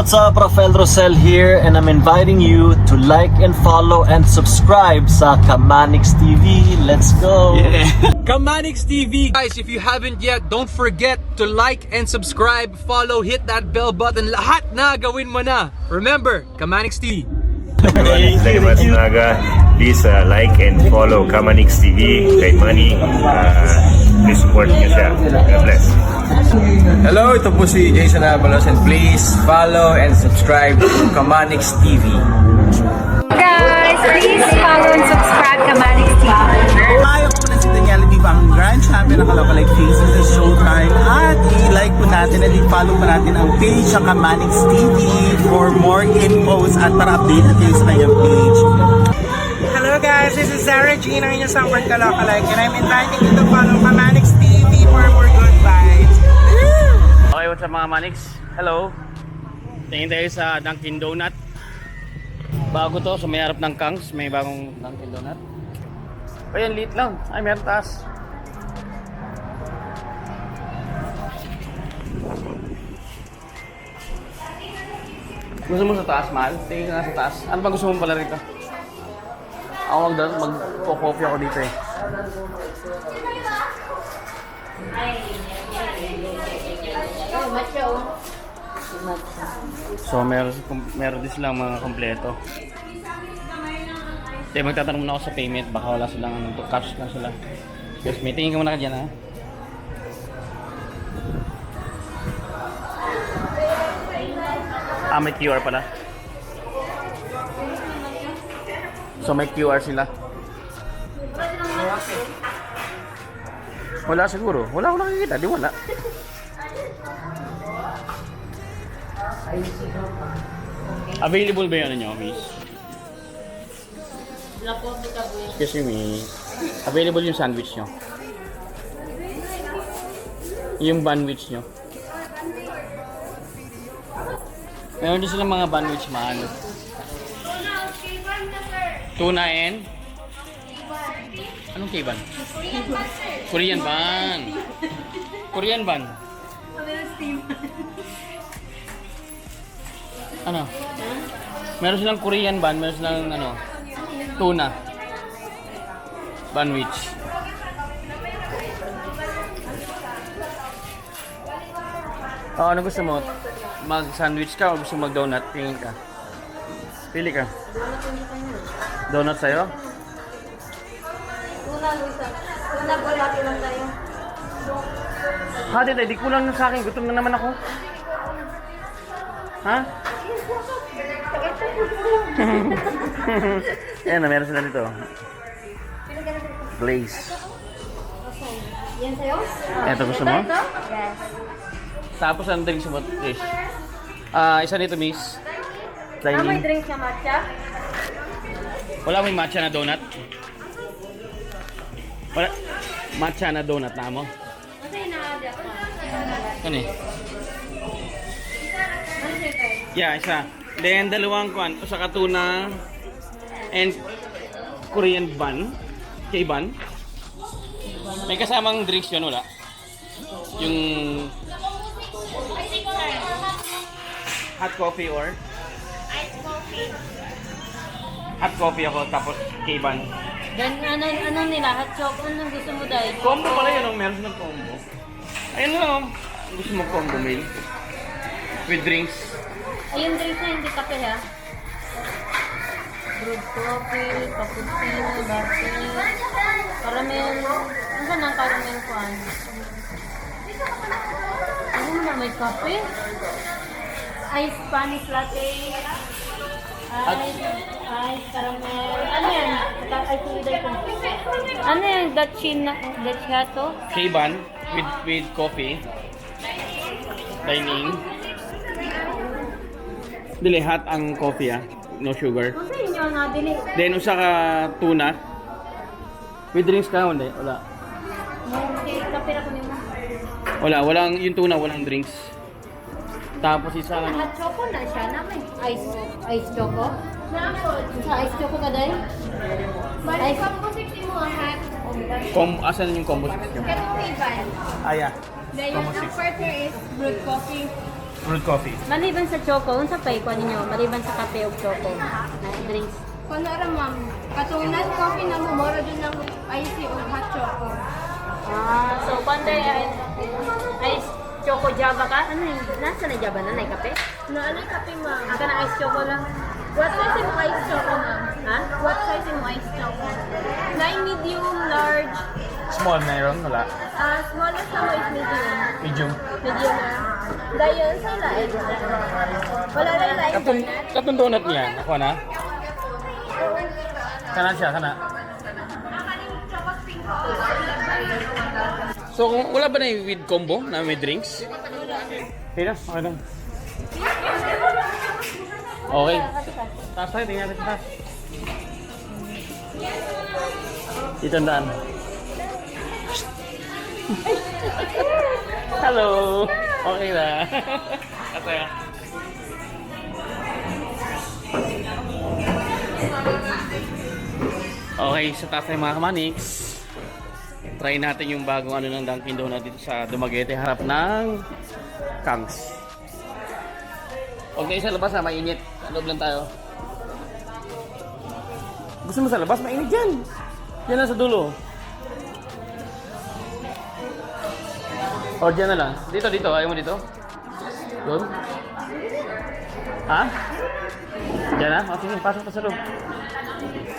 What's up, Rafael Rosel here, and I'm inviting you to like and follow and subscribe sa Kamanix TV. Let's go! Yeah. Kamanix TV. Guys, if you haven't yet, don't forget to like and subscribe, follow, hit that bell button. Lahat na gawin mo na. Remember, Kamanix TV. Everyone, it's Daniel Matsunaga. Please like and follow Kamanix TV. Kay Money. Please support niyo siya. God bless. Hello, ito po si Jason Avalos and please follow and subscribe to Kamanix TV. Guys, please follow and subscribe Kamanix TV. Hi, ako na si Daniela Diva, ang Grand Champion ng Kalokalike Faces sa Showtime. At i-like po natin at i-follow po natin ang page sa Kamanix TV for more infos at para updated kayo sa kanyang page. Hello guys, this is Sarah Jean, ang inyong Southern Kalokalike, and I'm inviting you to follow Kamanix TV for more good vibes. Okay, what's up mga Manix? Hello. Tingin tayo sa Dunkin Donut. Bago to, so may harap ng Kangs. May bagong Dunkin Donut. Ayan, lit lang. Ay, meron taas. Gusto mo sa taas, mahal? Tingin ka nga sa taas. Ano ba gusto mo pala rito? Ako mag-coffee ako dito eh. So meron din silang mga kompleto. Kaya magtatanong muna ako sa payment, baka wala silang cash lang sila. Yes, may tingin ka muna ka dyan ha. May QR pala. So may QR sila. Wala siguro. Wala ko nakikita, di wala. Available ba yun nyo, miss? Excuse me. Available yung sandwich nyo. Yung banwich nyo. Meron din silang mga banwich man. Tuna and? Anong K-ban? Korean ban. Korean ban. Ano? Meron silang Korean ban, meron silang ano, tuna. Banwich. Oh, ano gusto mo? Mag-sandwich ka o gusto mag-donut? Tingin ka. Pili ka. Donut sa'yo? Tuna po lahat lang tayo. Hati tayo, di kulang na sa akin. Gutom na naman ako. Ha? Ayan na, meron sila dito. Blaze. Yan sa'yo? Ito gusto mo? Yes. Tapos ang drinks mo, Trish? Isa nito, miss. May Dining. drinks na matcha? Wala may matcha na donut? Wala. Matcha na donut na mo? Kasi na-add ako. Ano eh? Yeah, isa. Then, dalawang kwan. Saka tuna and Korean bun. K-bun. May kasamang drinks yun, wala? Yung hot coffee or? Ice coffee. Hot coffee ako, tapos K-bun. Then, ano nila? Hot chocolate? Anong gusto mo dahil? Combo pala yun, oh. Meron ng combo. Ayun lang, oh. Gusto mo combo meal? With drinks. Ay, yung drinks na hindi kape ha? Brewed coffee, cappuccino, latte, caramel. Ano ba ng caramel ko? Ano mo na may kape? Ice Spanish latte. Ice caramel. Ano yan? Ay, tuliday ko. Ano yan? Dachiato? K-bun with coffee. Dining. Dili hot ang coffee ah. No sugar. Ano sa inyo nga, dili? Then usa ka tuna. With drinks ka hindi? Wala. Okay, kape na ko nimo. Walang yung tuna, walang drinks. Tapos isa ano. Hot choco na siya na may ice choco. Sa ice choco ka dahil? Ice choco 60 mo hot. Asan yung combo 6 nyo? Pero may ban. Ah, yeah. Then yung partner is brewed coffee. brewed coffee. Maliban sa choco, unsa pay ko ninyo? Maliban sa kape ug choco. Na drinks. Kung na ma'am, katungan coffee na mo, mora din ng icy o hot choco. So panday ice choco java ka? Ano yun? Nasa na java na? Kape? Naanay kape ma'am. Aka na ice choco lang. What size mo ice choco ma'am? Ha? What size mo ice choco? 9 medium, large. Small mayroon, wala. Smallest na mo is medium. Medium. Medium na. Dayon sa light. Wala lang light. Katong donut niya, ako na. Kana siya, kana. So, kung wala ba na yung with combo na may drinks? Okay na, okay lang. Okay. Taas tayo, tingnan natin sa taas. Dito ang daan. Hello! Okay na. Kataya. Okay, sa taas tayo mga kamaniks. Try natin yung bagong ano ng Dunkin Donut dito sa Dumaguete, harap ng Kangs. Huwag na sa labas ha, mainit. Sa loob lang tayo. Gusto mo sa labas? Mainit dyan. Yan lang sa dulo. O, dyan na lang. Dito, dito. Ayaw mo dito? Doon? Ha? Dyan na? O, sige, pasok pa sa loob.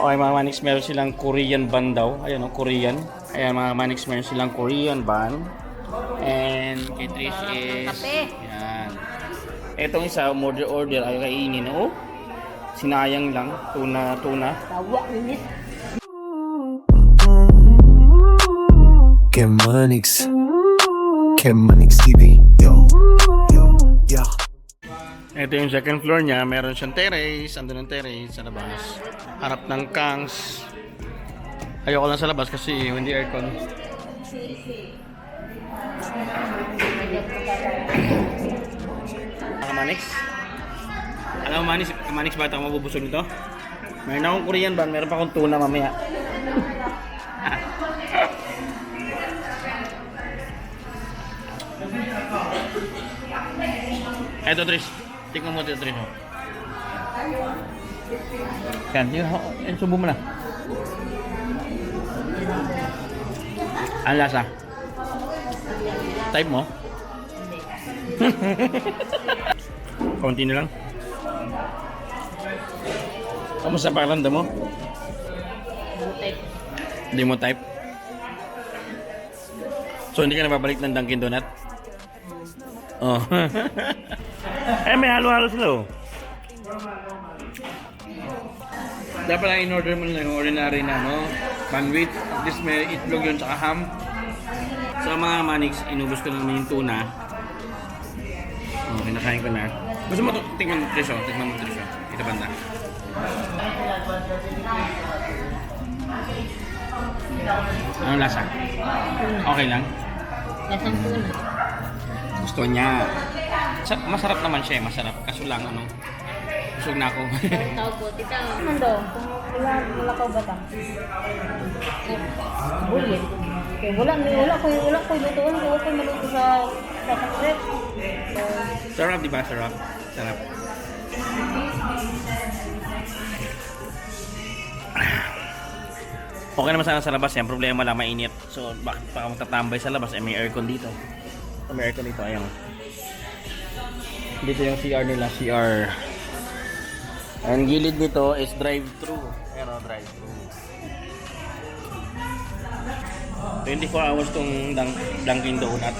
Okay mga Manix, meron silang Korean bun daw. Ayan o, Korean. Ayan mga Manix, meron silang Korean bun. And kay Trish is... Kape. Yan. Etong isa, order ayaw kainin. Oh, sinayang lang. Tuna. Tawa, init. Kemanix TV. Yo. Ito yung second floor niya. Meron siyang terrace. Andun ang terrace sa labas. Harap ng Kangs. Ayoko lang sa labas kasi hindi aircon. Manix. Alam mo Manix bata ako mabubusog nito? Meron akong Korean ban, meron pa akong tuna mamaya. Eto Tris, tingnan mo dito Tris. Yan, subo mo na. Ang lasa. Type mo? Konti na lang. Kamusta pakiramdam mo? Hindi mo type? So hindi ka na babalik ng Dunkin Donut? Oh. Eh may halo-halo sila oh. Dapat lang in-order mo na yung ordinary na sandwich. At least may itlog yun tsaka ham. Sa mga Manix, inubos ko naman yung tuna. Oh, kinakain ko na. Gusto mo tingnan mo Trisho? Tingnan mo Trisho. Ito banda. Anong lasa? Okay lang? Lasang tuna. Gusto niya. Masarap naman siya eh. Masarap. Kaso lang busog na ako. Tawag po, tita. Mando, wala ka ba ta? Bulit. Okay, wala ko lutuan ko maluto sa secret. Sarap, di ba? Sarap. Okay naman sana sa labas yan. Problema lang, mainit. So, bakit pa ka magtatambay sa labas? May aircon dito. May aircon dito. Ayan. Dito yung CR nila. CR. Ang gilid nito is drive-thru. Ayan o, drive-thru. 24 hours tong Dunkin Donut.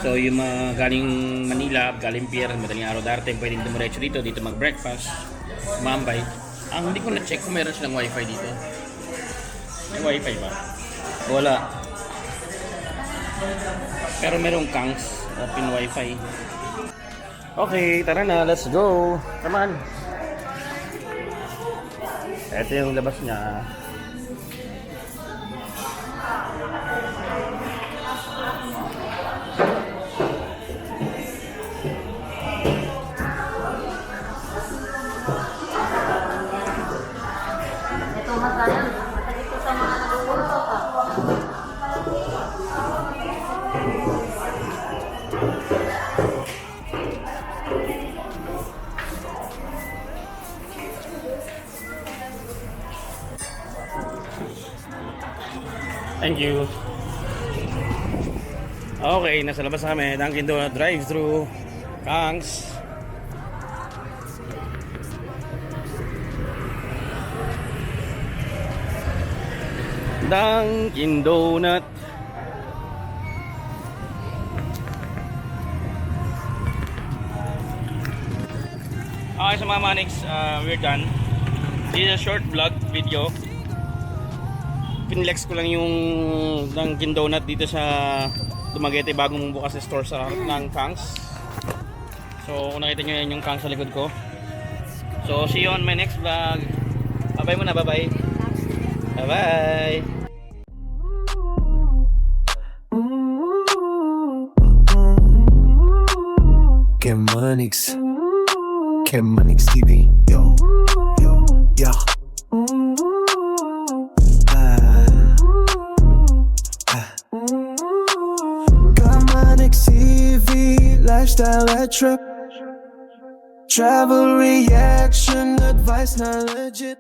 So yung mga galing Manila, galing Pier, madaling araw darating, pwedeng dumiretso dito mag-breakfast, mambay. Ang hindi ko na-check kung meron silang wifi dito. May wifi ba? Wala. Pero merong Kangs, open wifi. Okay, tara na, let's go. Come on. Ito yung labas niya. Ito masalan. Ito sa mga nagugulto ka. Thank you. Okay, nasa labas na kami. Dunkin Donut drive-thru. Kangs. Dunkin Donut. Okay, sa mga Manix, we're done. This is a short vlog video. Pinlex ko lang yung Dunkin Donut dito sa Dumaguete, bagong bukas na store sa ng Kangs. So kung nakita nyo yan yung Kangs sa likod ko. So see you on my next vlog. Bye bye muna, bye bye. Bye bye. Kemanix TV, yo, yeah. Kemanix TV, lifestyle at trip. Travel reaction, advice not legit.